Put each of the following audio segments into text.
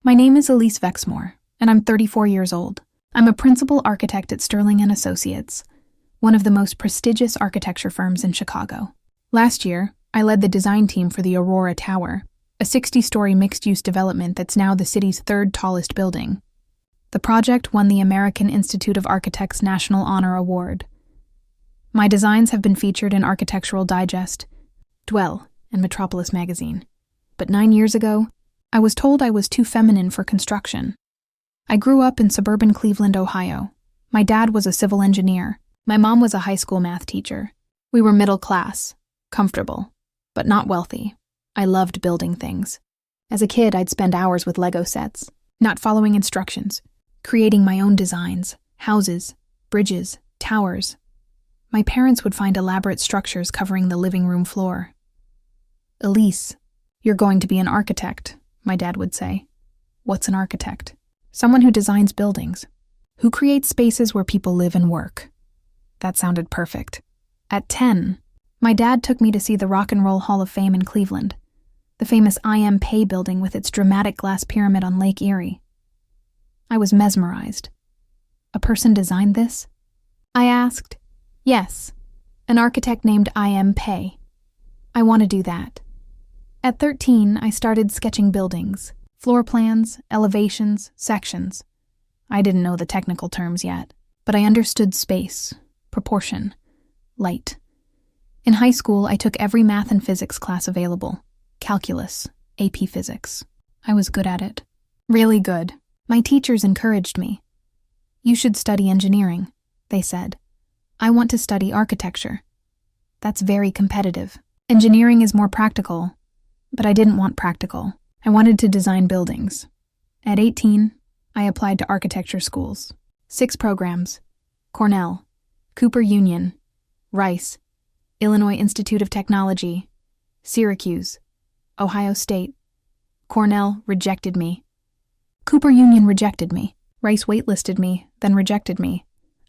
My name is Elise Vexmore, and I'm 34 years old. I'm a principal architect at Sterling & Associates, one of the most prestigious architecture firms in Chicago. Last year, I led the design team for the Aurora Tower, a 60-story mixed-use development that's now the city's third tallest building. The project won the American Institute of Architects National Honor Award. My designs have been featured in Architectural Digest, Dwell, and Metropolis magazine. But 9 years ago, I was told I was too feminine for construction. I grew up in suburban Cleveland, Ohio. My dad was a civil engineer. My mom was a high school math teacher. We were middle class, comfortable, but not wealthy. I loved building things. As a kid, I'd spend hours with Lego sets, not following instructions, creating my own designs, houses, bridges, towers. My parents would find elaborate structures covering the living room floor. "Elise, you're going to be an architect," my dad would say. "What's an architect?" "Someone who designs buildings, who creates spaces where people live and work." That sounded perfect. At 10, my dad took me to see the Rock and Roll Hall of Fame in Cleveland, the famous I.M. Pei building with its dramatic glass pyramid on Lake Erie. I was mesmerized. "A person designed this?" I asked. "Yes, an architect named I.M. Pei. I want to do that." At 13, I started sketching buildings, floor plans, elevations, sections. I didn't know the technical terms yet, but I understood space, proportion, light. In high school, I took every math and physics class available. Calculus, AP Physics. I was good at it. Really good. My teachers encouraged me. "You should study engineering," they said. "I want to study architecture. That's very competitive. Engineering is more practical." But I didn't want practical. I wanted to design buildings. At 18, I applied to architecture schools. 6 programs: Cornell, Cooper Union, Rice, Illinois Institute of Technology, Syracuse, Ohio State. Cornell rejected me. Cooper Union rejected me. Rice waitlisted me, then rejected me.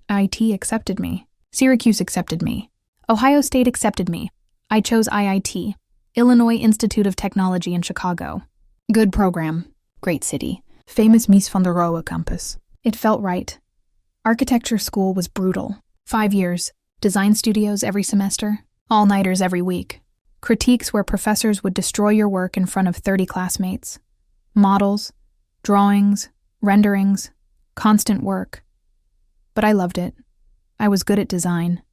IIT accepted me. Syracuse accepted me. Ohio State accepted me. I chose IIT, Illinois Institute of Technology in Chicago. Good program, great city, famous Mies van der Rohe campus. It felt right. Architecture school was brutal. 5 years, design studios every semester, all-nighters every week. Critiques where professors would destroy your work in front of 30 classmates. Models, drawings, renderings, constant work. But I loved it. I was good at design.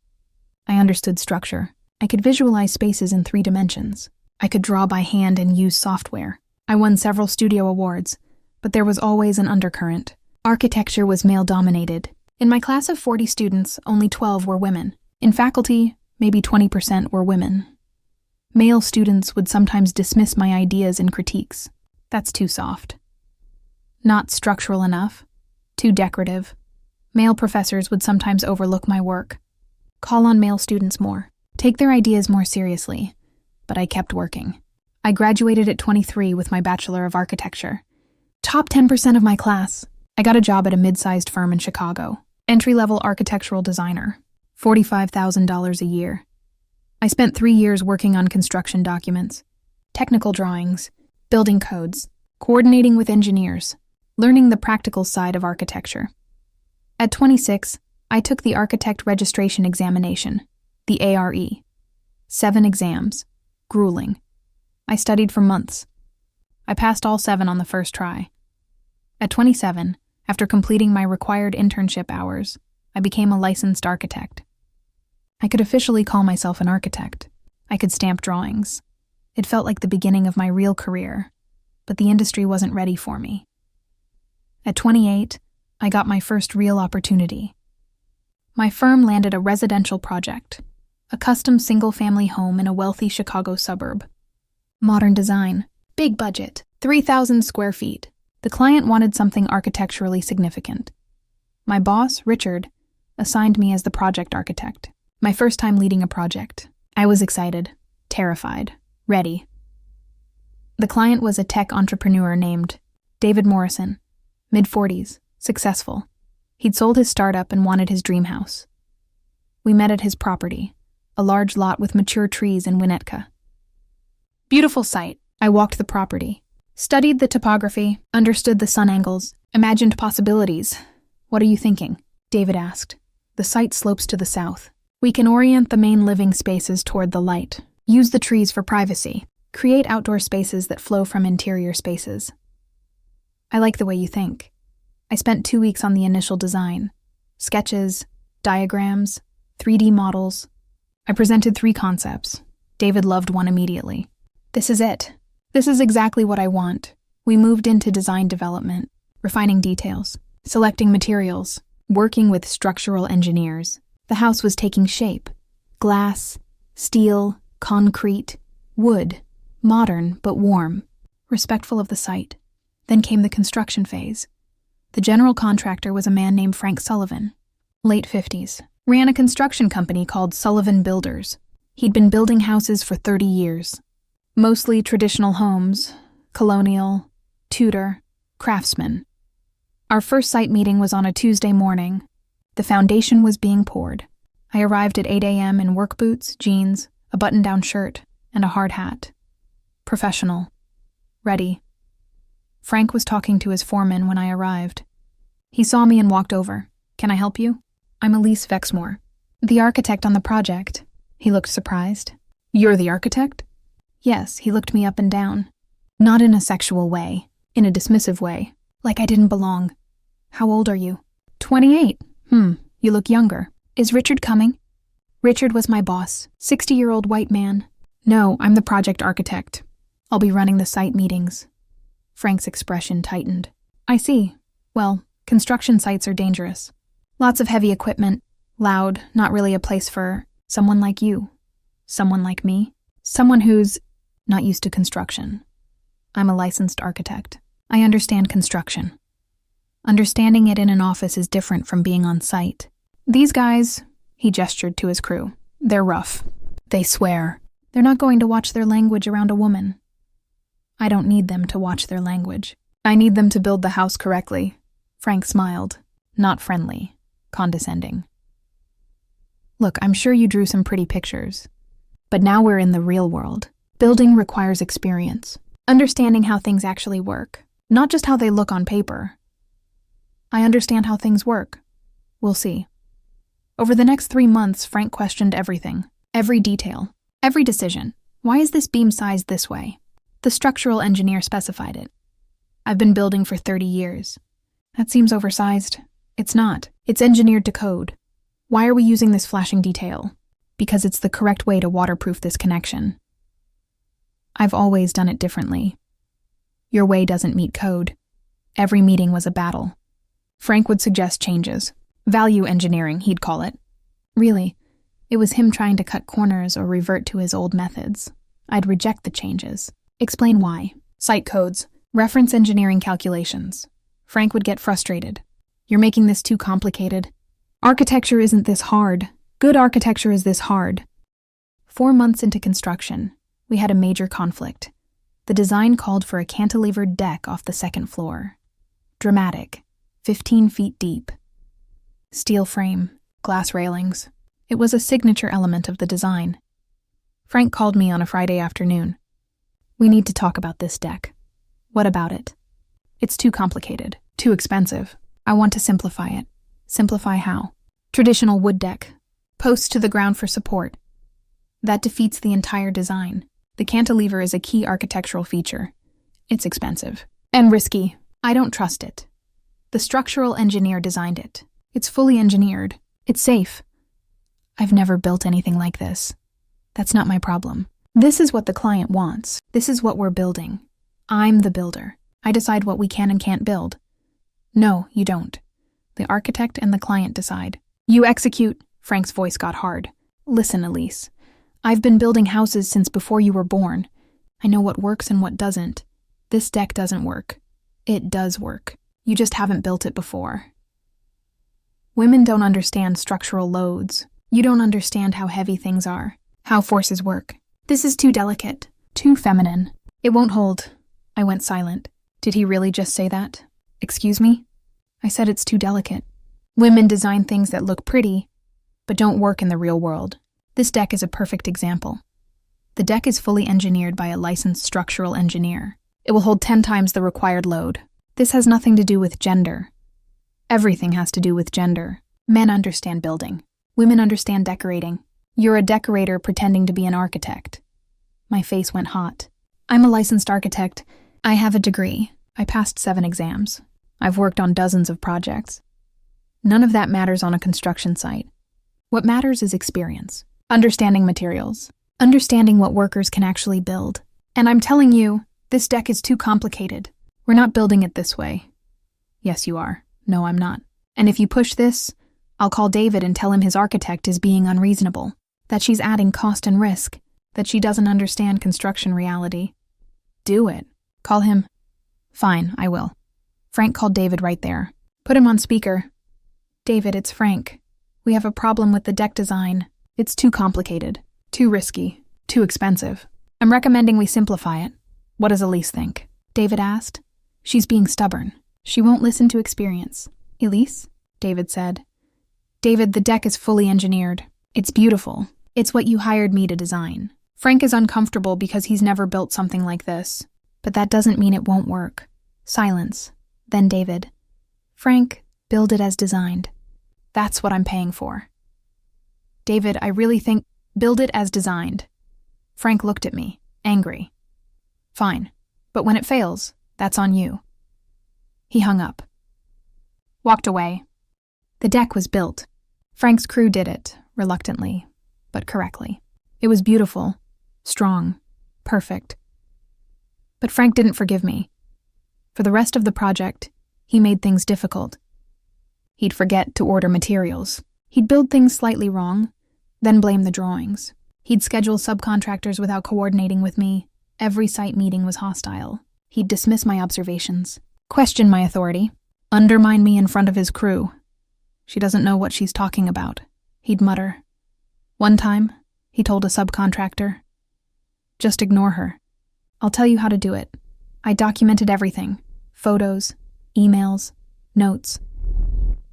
I understood structure. I could visualize spaces in 3 dimensions. I could draw by hand and use software. I won several studio awards, but there was always an undercurrent. Architecture was male-dominated. In my class of 40 students, only 12 were women. In faculty, maybe 20% were women. Male students would sometimes dismiss my ideas and critiques. "That's too soft. Not structural enough. Too decorative." Male professors would sometimes overlook my work. Call on male students more. Take their ideas more seriously. But I kept working. I graduated at 23 with my Bachelor of Architecture. Top 10% of my class. I got a job at a mid-sized firm in Chicago. Entry-level architectural designer. $45,000 a year. I spent 3 years working on construction documents, technical drawings, building codes, coordinating with engineers, learning the practical side of architecture. At 26, I took the Architect Registration Examination, the ARE. 7 exams. Grueling. I studied for months. I passed all 7 on the first try. At 27, after completing my required internship hours, I became a licensed architect. I could officially call myself an architect. I could stamp drawings. It felt like the beginning of my real career, but the industry wasn't ready for me. At 28, I got my first real opportunity. My firm landed a residential project, a custom single-family home in a wealthy Chicago suburb. Modern design, big budget, 3,000 square feet. The client wanted something architecturally significant. My boss, Richard, assigned me as the project architect. My first time leading a project. I was excited, terrified, ready. The client was a tech entrepreneur named David Morrison, mid-40s, successful. He'd sold his startup and wanted his dream house. We met at his property, a large lot with mature trees in Winnetka. Beautiful site. I walked the property. Studied the topography, understood the sun angles, imagined possibilities. What are you thinking? David asked. The site slopes to the south. We can orient the main living spaces toward the light. Use the trees for privacy. Create outdoor spaces that flow from interior spaces. I like the way you think. I spent 2 weeks on the initial design. Sketches, diagrams, 3D models. I presented 3 concepts. David loved one immediately. This is it. This is exactly what I want. We moved into design development, refining details, selecting materials, working with structural engineers. The house was taking shape. Glass, steel, concrete, wood, modern but warm, respectful of the site. Then came the construction phase. The general contractor was a man named Frank Sullivan, late 50s, ran a construction company called Sullivan Builders. He'd been building houses for 30 years. Mostly traditional homes, colonial, Tudor, craftsman. Our first site meeting was on a Tuesday morning. The foundation was being poured. I arrived at 8 a.m. in work boots, jeans, a button-down shirt, and a hard hat. Professional. Ready. Frank was talking to his foreman when I arrived. He saw me and walked over. Can I help you? I'm Elise Vexmore, the architect on the project. He looked surprised. You're the architect? Yes, he looked me up and down. Not in a sexual way, in a dismissive way, like I didn't belong. How old are you? 28. You look younger. Is Richard coming? Richard was my boss, 60-year-old white man. No, I'm the project architect. I'll be running the site meetings. Frank's expression tightened. I see. Well, construction sites are dangerous. Lots of heavy equipment, loud, not really a place for someone like you. Someone like me. Someone who's not used to construction. I'm a licensed architect. I understand construction. Understanding it in an office is different from being on site. These guys, he gestured to his crew, they're rough. They swear. They're not going to watch their language around a woman. I don't need them to watch their language. I need them to build the house correctly. Frank smiled, not friendly, condescending. Look, I'm sure you drew some pretty pictures. But now we're in the real world. Building requires experience, understanding how things actually work, not just how they look on paper. I understand how things work. We'll see. Over the next 3 months, Frank questioned everything, every detail, every decision. Why is this beam sized this way? The structural engineer specified it. I've been building for 30 years. That seems oversized. It's not. It's engineered to code. Why are we using this flashing detail? Because it's the correct way to waterproof this connection. I've always done it differently. Your way doesn't meet code. Every meeting was a battle. Frank would suggest changes. Value engineering, he'd call it. Really, it was him trying to cut corners or revert to his old methods. I'd reject the changes. Explain why. Site codes. Reference engineering calculations. Frank would get frustrated. You're making this too complicated. Architecture isn't this hard. Good architecture is this hard. 4 months into construction, we had a major conflict. The design called for a cantilevered deck off the second floor. Dramatic. 15 feet deep. Steel frame, glass railings. It was a signature element of the design. Frank called me on a Friday afternoon. We need to talk about this deck. What about it? It's too complicated, too expensive. I want to simplify it. Simplify how? Traditional wood deck. Posts to the ground for support. That defeats the entire design. The cantilever is a key architectural feature. It's expensive. And risky. I don't trust it. The structural engineer designed it. It's fully engineered. It's safe. I've never built anything like this. That's not my problem. This is what the client wants. This is what we're building. I'm the builder. I decide what we can and can't build. No, you don't. The architect and the client decide. You execute. Frank's voice got hard. Listen, Elise. I've been building houses since before you were born. I know what works and what doesn't. This deck doesn't work. It does work. You just haven't built it before. Women don't understand structural loads. You don't understand how heavy things are, how forces work. This is too delicate, too feminine. It won't hold. I went silent. Did he really just say that? Excuse me? I said it's too delicate. Women design things that look pretty, but don't work in the real world. This deck is a perfect example. The deck is fully engineered by a licensed structural engineer. It will hold 10 times the required load. This has nothing to do with gender. Everything has to do with gender. Men understand building. Women understand decorating. You're a decorator pretending to be an architect. My face went hot. I'm a licensed architect. I have a degree. I passed 7 exams. I've worked on dozens of projects. None of that matters on a construction site. What matters is experience. Understanding materials. Understanding what workers can actually build. And I'm telling you, this deck is too complicated. We're not building it this way. Yes, you are. No, I'm not. And if you push this, I'll call David and tell him his architect is being unreasonable, that she's adding cost and risk, that she doesn't understand construction reality. Do it. Call him. Fine, I will. Frank called David right there. Put him on speaker. David, it's Frank. We have a problem with the deck design. It's too complicated, too risky, too expensive. I'm recommending we simplify it. What does Elise think? David asked. She's being stubborn. She won't listen to experience. Elise? David said. David, the deck is fully engineered. It's beautiful. It's what you hired me to design. Frank is uncomfortable because he's never built something like this. But that doesn't mean it won't work. Silence. Then David. Frank, build it as designed. That's what I'm paying for. David, I really think, build it as designed. Frank looked at me, angry. Fine, but when it fails, that's on you. He hung up. Walked away. The deck was built. Frank's crew did it, reluctantly, but correctly. It was beautiful, strong, perfect. But Frank didn't forgive me. For the rest of the project, he made things difficult. He'd forget to order materials. He'd build things slightly wrong, then blame the drawings. He'd schedule subcontractors without coordinating with me. Every site meeting was hostile. He'd dismiss my observations, question my authority, undermine me in front of his crew. She doesn't know what she's talking about, he'd mutter. One time, he told a subcontractor, just ignore her. I'll tell you how to do it. I documented everything, photos, emails, notes.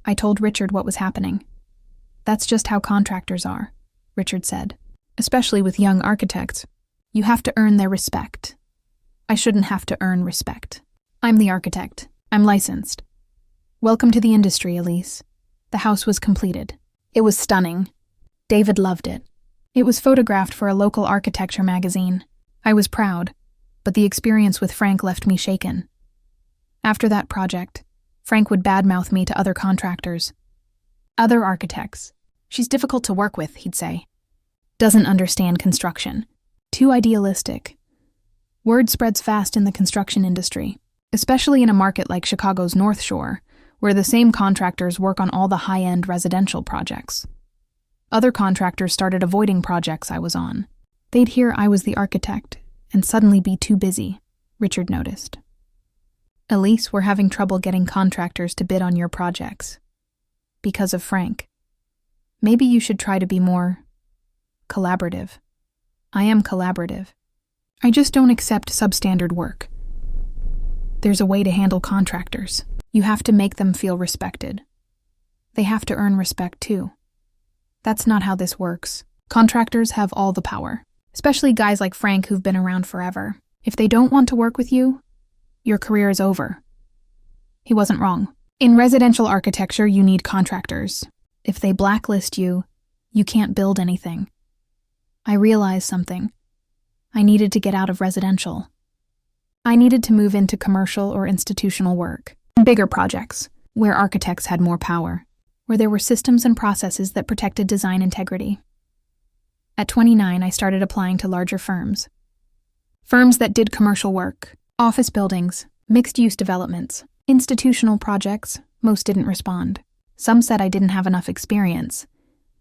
I told Richard what was happening. That's just how contractors are, Richard said, especially with young architects. You have to earn their respect. I shouldn't have to earn respect. I'm the architect. I'm licensed. Welcome to the industry, Elise. The house was completed. It was stunning. David loved it. It was photographed for a local architecture magazine. I was proud, but the experience with Frank left me shaken. After that project, Frank would badmouth me to other contractors. Other architects. She's difficult to work with, he'd say. Doesn't understand construction. Too idealistic. Word spreads fast in the construction industry, especially in a market like Chicago's North Shore, where the same contractors work on all the high-end residential projects. Other contractors started avoiding projects I was on. They'd hear I was the architect and suddenly be too busy, Richard noticed. Elise, we're having trouble getting contractors to bid on your projects. Because of Frank. Maybe you should try to be more collaborative. I am collaborative. I just don't accept substandard work. There's a way to handle contractors. You have to make them feel respected. They have to earn respect too. That's not how this works. Contractors have all the power, especially guys like Frank who've been around forever. If they don't want to work with you, your career is over. He wasn't wrong. In residential architecture, you need contractors. If they blacklist you, you can't build anything. I realized something. I needed to get out of residential. I needed to move into commercial or institutional work. Bigger projects, where architects had more power, where there were systems and processes that protected design integrity. At 29, I started applying to larger firms. Firms that did commercial work, office buildings, mixed-use developments, institutional projects. Most didn't respond. Some said I didn't have enough experience.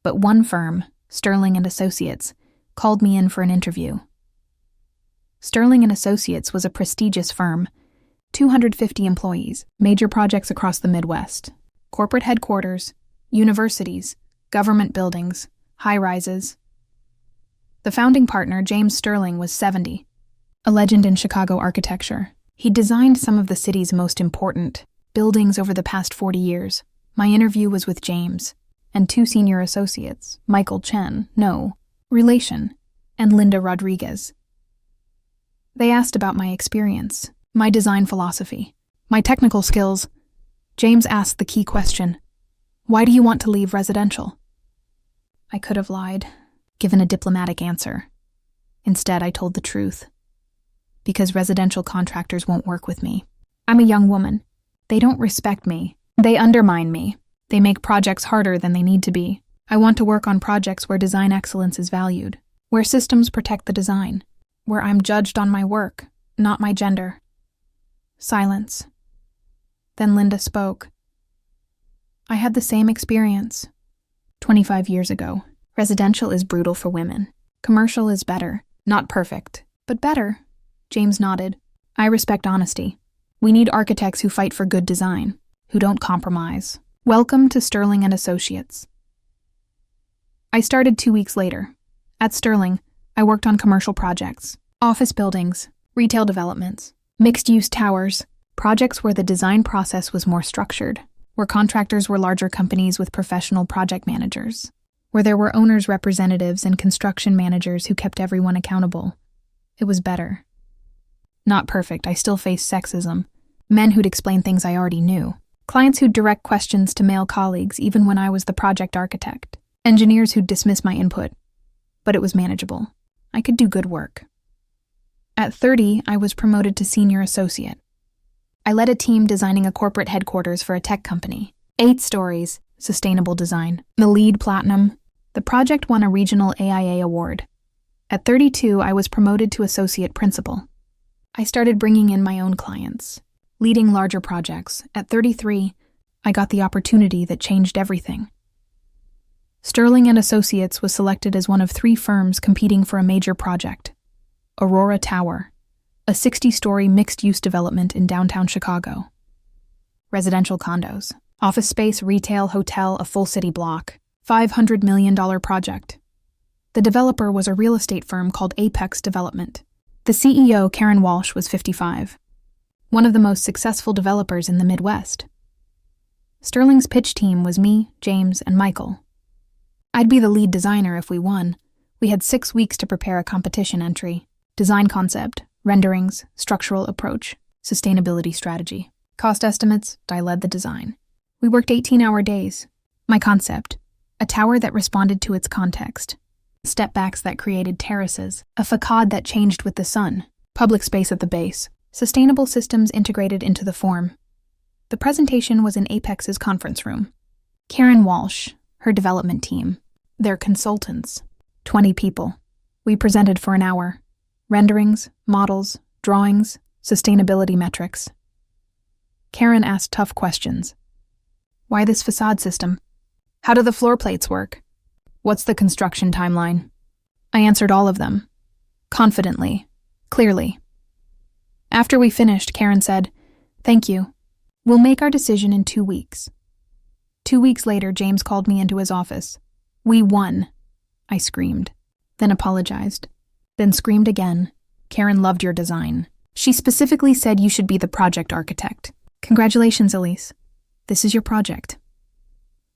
But one firm, Sterling and Associates, called me in for an interview. Sterling and Associates was a prestigious firm, 250 employees, major projects across the Midwest, corporate headquarters, universities, government buildings, high-rises. The founding partner, James Sterling, was 70, a legend in Chicago architecture. He designed some of the city's most important buildings over the past 40 years. My interview was with James and 2 senior associates, Michael Chen, no, relation, and Linda Rodriguez. They asked about my experience, my design philosophy, my technical skills. James asked the key question: why do you want to leave residential? I could have lied, given a diplomatic answer. Instead, I told the truth. Because residential contractors won't work with me. I'm a young woman. They don't respect me. They undermine me. They make projects harder than they need to be. I want to work on projects where design excellence is valued, where systems protect the design, where I'm judged on my work, not my gender. Silence. Then Linda spoke. I had the same experience. 25 years ago. Residential is brutal for women. Commercial is better. Not perfect, but better. James nodded. I respect honesty. We need architects who fight for good design, who don't compromise. Welcome to Sterling & Associates. I started 2 weeks later. At Sterling, I worked on commercial projects, office buildings, retail developments, mixed-use towers, projects where the design process was more structured, where contractors were larger companies with professional project managers, where there were owners' representatives and construction managers who kept everyone accountable. It was better. Not perfect, I still faced sexism, men who'd explain things I already knew, clients who'd direct questions to male colleagues even when I was the project architect, engineers who'd dismiss my input. But it was manageable. I could do good work. At 30, I was promoted to senior associate. I led a team designing a corporate headquarters for a tech company. 8 stories, sustainable design, the LEED Platinum. The project won a regional AIA award. At 32, I was promoted to associate principal. I started bringing in my own clients, leading larger projects. At 33, I got the opportunity that changed everything. Sterling & Associates was selected as one of 3 firms competing for a major project, Aurora Tower, a 60-story mixed-use development in downtown Chicago. Residential condos, office space, retail, hotel, a full city block, $500 million project. The developer was a real estate firm called Apex Development. The CEO, Karen Walsh, was 55, one of the most successful developers in the Midwest. Sterling's pitch team was me, James, and Michael. I'd be the lead designer if we won. We had 6 weeks to prepare a competition entry, design concept, renderings, structural approach, sustainability strategy, cost estimates. I led the design. We worked 18-hour days. My concept, a tower that responded to its context, step-backs that created terraces, a facade that changed with the sun, public space at the base, sustainable systems integrated into the form. The presentation was in Apex's conference room. Karen Walsh, her development team, their consultants, 20 people. We presented for an hour. Renderings, models, drawings, sustainability metrics. Karen asked tough questions. Why this facade system? How do the floor plates work? What's the construction timeline? I answered all of them. Confidently. Clearly. After we finished, Karen said, "Thank you. We'll make our decision in 2 weeks." 2 weeks later, James called me into his office. "We won," I screamed, then apologized, then screamed again. "Karen loved your design. She specifically said you should be the project architect. Congratulations, Elise. This is your project."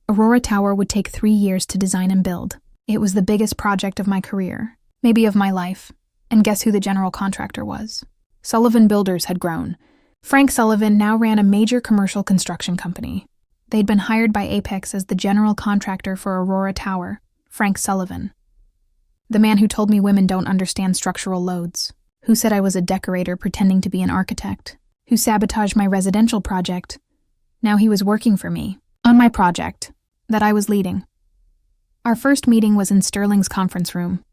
Aurora Tower would take 3 years to design and build. It was the biggest project of my career, maybe of my life. And guess who the general contractor was? Sullivan Builders had grown. Frank Sullivan now ran a major commercial construction company. They'd been hired by Apex as the general contractor for Aurora Tower, Frank Sullivan. The man who told me women don't understand structural loads, who said I was a decorator pretending to be an architect, who sabotaged my residential project. Now he was working for me, on my project, that I was leading. Our first meeting was in Sterling's conference room.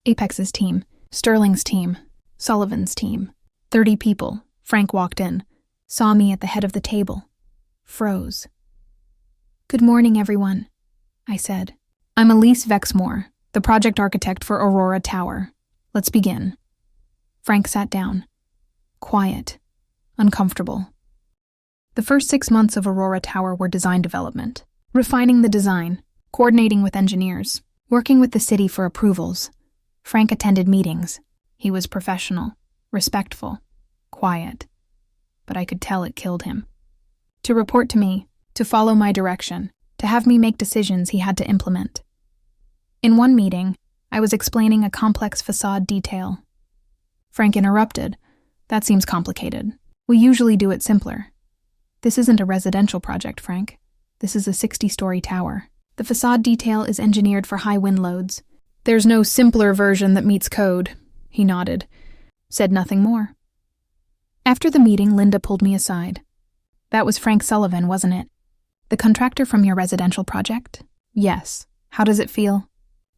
Apex's team, Sterling's team, Sullivan's team, 30 people. Frank walked in, saw me at the head of the table, froze. "Good morning, everyone," I said. "I'm Elise Vexmore, the project architect for Aurora Tower. Let's begin." Frank sat down, quiet, uncomfortable. The first 6 months of Aurora Tower were design development, refining the design, coordinating with engineers, working with the city for approvals. Frank attended meetings. He was professional, respectful, quiet, but I could tell it killed him. To report to me, to follow my direction, to have me make decisions he had to implement. In one meeting, I was explaining a complex facade detail. Frank interrupted, That seems complicated. We usually do it simpler. This isn't a residential project, Frank. This is a 60-story tower. The facade detail is engineered for high wind loads. There's no simpler version that meets code. He nodded. Said nothing more. After the meeting, Linda pulled me aside. That was Frank Sullivan, wasn't it? The contractor from your residential project? Yes. How does it feel?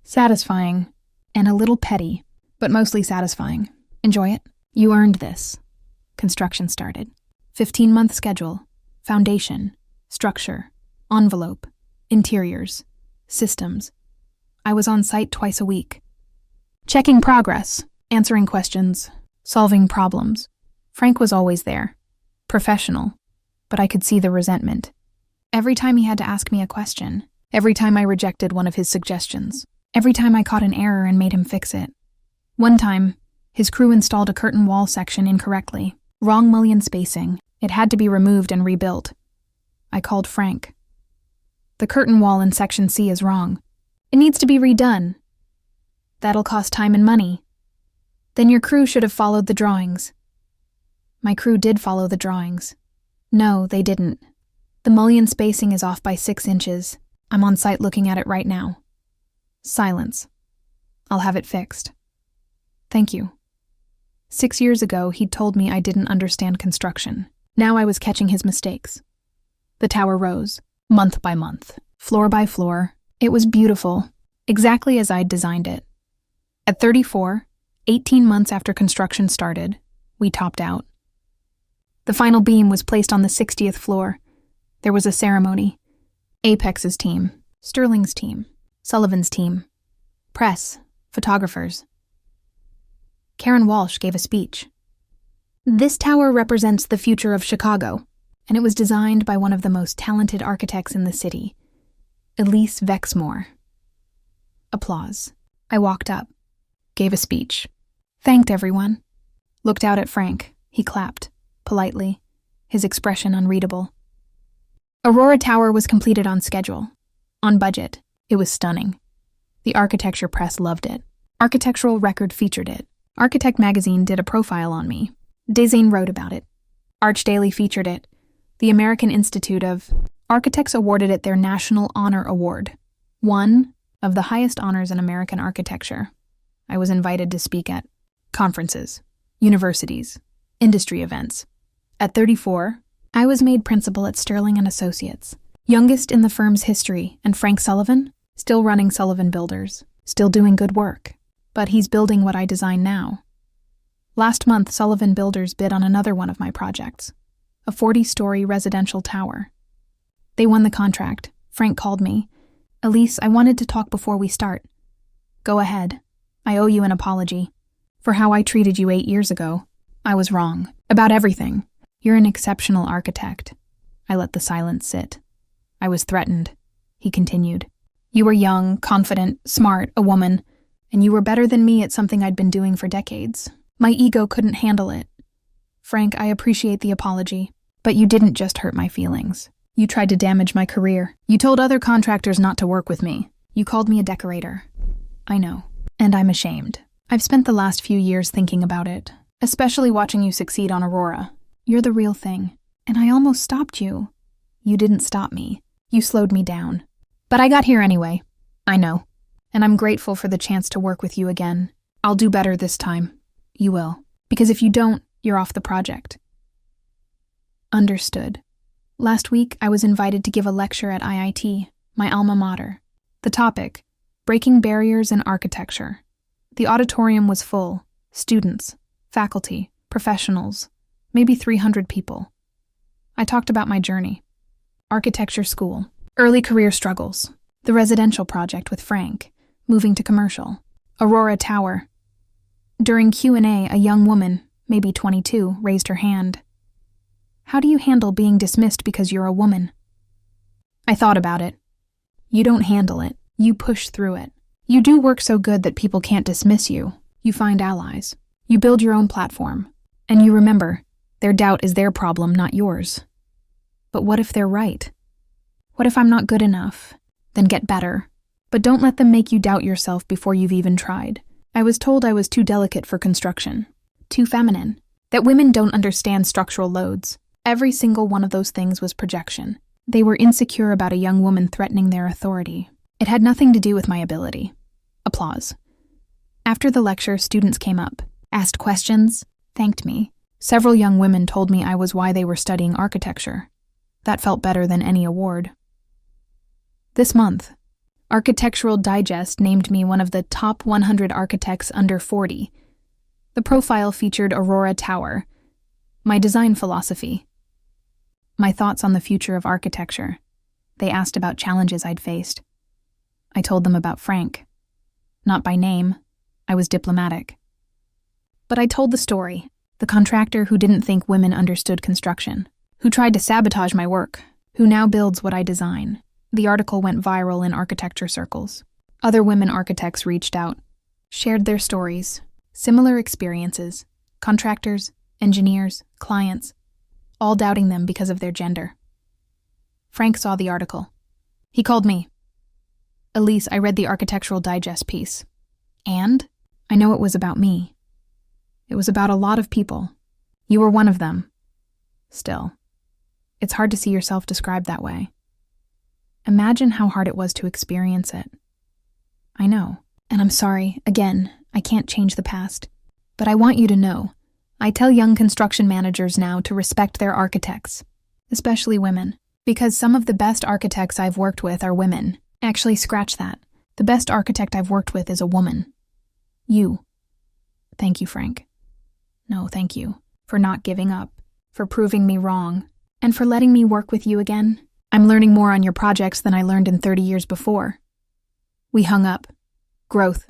Satisfying. And a little petty, but mostly satisfying. Enjoy it? You earned this. Construction started. 15-month schedule. Foundation. Structure. Envelope. Interiors. Systems. I was on site twice a week. Checking progress. Answering questions. Solving problems. Frank was always there. Professional. But I could see the resentment. Every time he had to ask me a question. Every time I rejected one of his suggestions. Every time I caught an error and made him fix it. One time, his crew installed a curtain wall section incorrectly. Wrong mullion spacing. It had to be removed and rebuilt. I called Frank. The curtain wall in Section C is wrong. It needs to be redone. That'll cost time and money. Then your crew should have followed the drawings. My crew did follow the drawings. No, they didn't. The mullion spacing is off by 6 inches. I'm on site looking at it right now. Silence. I'll have it fixed. Thank you. 6 years ago, he'd told me I didn't understand construction. Now I was catching his mistakes. The tower rose, month by month, floor by floor. It was beautiful, exactly as I'd designed it. At 34, 18 months after construction started, we topped out. The final beam was placed on the 60th floor. There was a ceremony. Apex's team, Sterling's team, Sullivan's team, press, photographers. Karen Walsh gave a speech. This tower represents the future of Chicago, and it was designed by one of the most talented architects in the city, Elise Vexmore. Applause. I walked up, gave a speech, thanked everyone, looked out at Frank. He clapped, politely, his expression unreadable. Aurora Tower was completed on schedule. On budget. It was stunning. The architecture press loved it. Architectural Record featured it. Architect Magazine did a profile on me. Design wrote about it. Arch Daily featured it. The American Institute of Architects awarded it their National Honor Award, one of the highest honors in American architecture. I was invited to speak at conferences, universities, industry events. At 34, I was made principal at Sterling & Associates, youngest in the firm's history, and Frank Sullivan, still running Sullivan Builders, still doing good work. But he's building what I design now. Last month, Sullivan Builders bid on another one of my projects, a 40-story residential tower. They won the contract. Frank called me. Elise, I wanted to talk before we start. Go ahead. I owe you an apology. For how I treated you 8 years ago. I was wrong. About everything. You're an exceptional architect. I let the silence sit. I was threatened. He continued. You were young, confident, smart, a woman, and you were better than me at something I'd been doing for decades. My ego couldn't handle it. Frank, I appreciate the apology, but you didn't just hurt my feelings. You tried to damage my career. You told other contractors not to work with me. You called me a decorator. I know, and I'm ashamed. I've spent the last few years thinking about it, especially watching you succeed on Aurora. You're the real thing, and I almost stopped you. You didn't stop me. You slowed me down. But I got here anyway. I know. And I'm grateful for the chance to work with you again. I'll do better this time. You will. Because if you don't, you're off the project. Understood. Last week, I was invited to give a lecture at IIT, my alma mater. The topic, Breaking Barriers in Architecture. The auditorium was full. Students, faculty, professionals, maybe 300 people. I talked about my journey. Architecture school, early career struggles, the residential project with Frank, moving to commercial, Aurora Tower. During Q&A, a young woman, maybe 22, raised her hand. How do you handle being dismissed because you're a woman? I thought about it. You don't handle it. You push through it. You do work so good that people can't dismiss you. You find allies. You build your own platform. And you remember, their doubt is their problem, not yours. But what if they're right? What if I'm not good enough? Then get better. But don't let them make you doubt yourself before you've even tried. I was told I was too delicate for construction, too feminine, That women don't understand structural loads. Every single one of those things was projection. They were insecure about a young woman threatening their authority. It had nothing to do with my ability. Applause. After the lecture, students came up, asked questions, thanked me. Several young women told me I was why they were studying architecture. That felt better than any award. This month, Architectural Digest named me one of the top 100 architects under 40. The profile featured Aurora Tower, my design philosophy, my thoughts on the future of architecture. They asked about challenges I'd faced. I told them about Frank. Not by name, I was diplomatic. But I told the story, the contractor who didn't think women understood construction, who tried to sabotage my work, who now builds what I design. The article went viral in architecture circles. Other women architects reached out, shared their stories, similar experiences, contractors, engineers, clients, all doubting them because of their gender. Frank saw the article. He called me. Elise, I read the Architectural Digest piece. And I know it was about me. It was about a lot of people. You were one of them. Still, it's hard to see yourself described that way. Imagine how hard it was to experience it. I know, and I'm sorry, again, I can't change the past. But I want you to know, I tell young construction managers now to respect their architects, especially women, because some of the best architects I've worked with are women. Actually, scratch that. The best architect I've worked with is a woman. You. Thank you, Frank. No, thank you. For not giving up, for proving me wrong, and for letting me work with you again. I'm learning more on your projects than I learned in 30 years before. We hung up. Growth.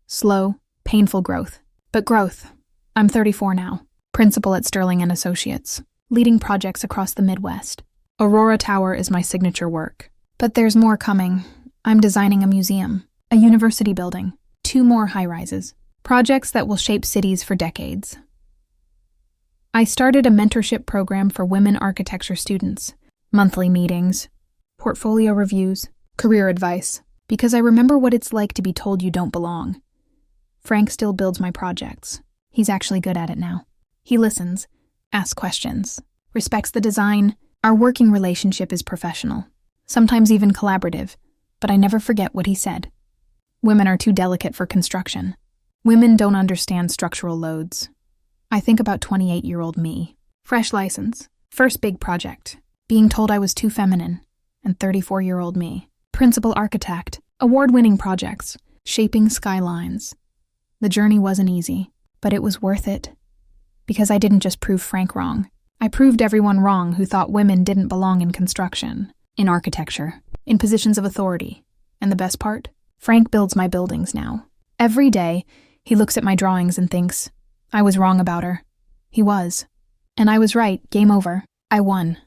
Slow, painful growth. But growth. I'm 34 now. Principal at Sterling & Associates. Leading projects across the Midwest. Aurora Tower is my signature work. But there's more coming. I'm designing a museum, a university building, 2 more high-rises. Projects that will shape cities for decades. I started a mentorship program for women architecture students. Monthly meetings, portfolio reviews, career advice, because I remember what it's like to be told you don't belong. Frank still builds my projects. He's actually good at it now. He listens, asks questions, respects the design. Our working relationship is professional, sometimes even collaborative, but I never forget what he said. Women are too delicate for construction. Women don't understand structural loads. I think about 28-year-old me. Fresh license, first big project. Being told I was too feminine, and 34-year-old me. Principal architect, award-winning projects, shaping skylines. The journey wasn't easy, but it was worth it. Because I didn't just prove Frank wrong. I proved everyone wrong who thought women didn't belong in construction, in architecture, in positions of authority. And the best part? Frank builds my buildings now. Every day, he looks at my drawings and thinks, I was wrong about her. He was. And I was right, game over. I won.